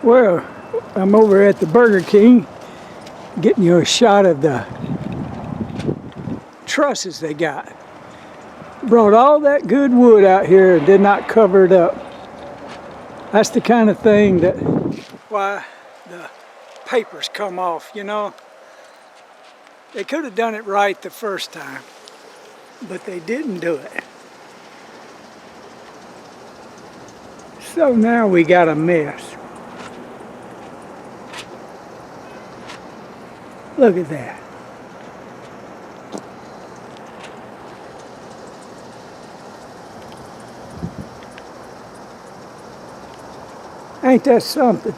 Well, I'm over at the Burger King getting you a shot of the trusses they got. Brought all that good wood out here and did not cover it up. That's the kind of thing that why the papers come off, you know. They could have done it right the first time, but they didn't do it. So now we got a mess. Look at that. Ain't that something?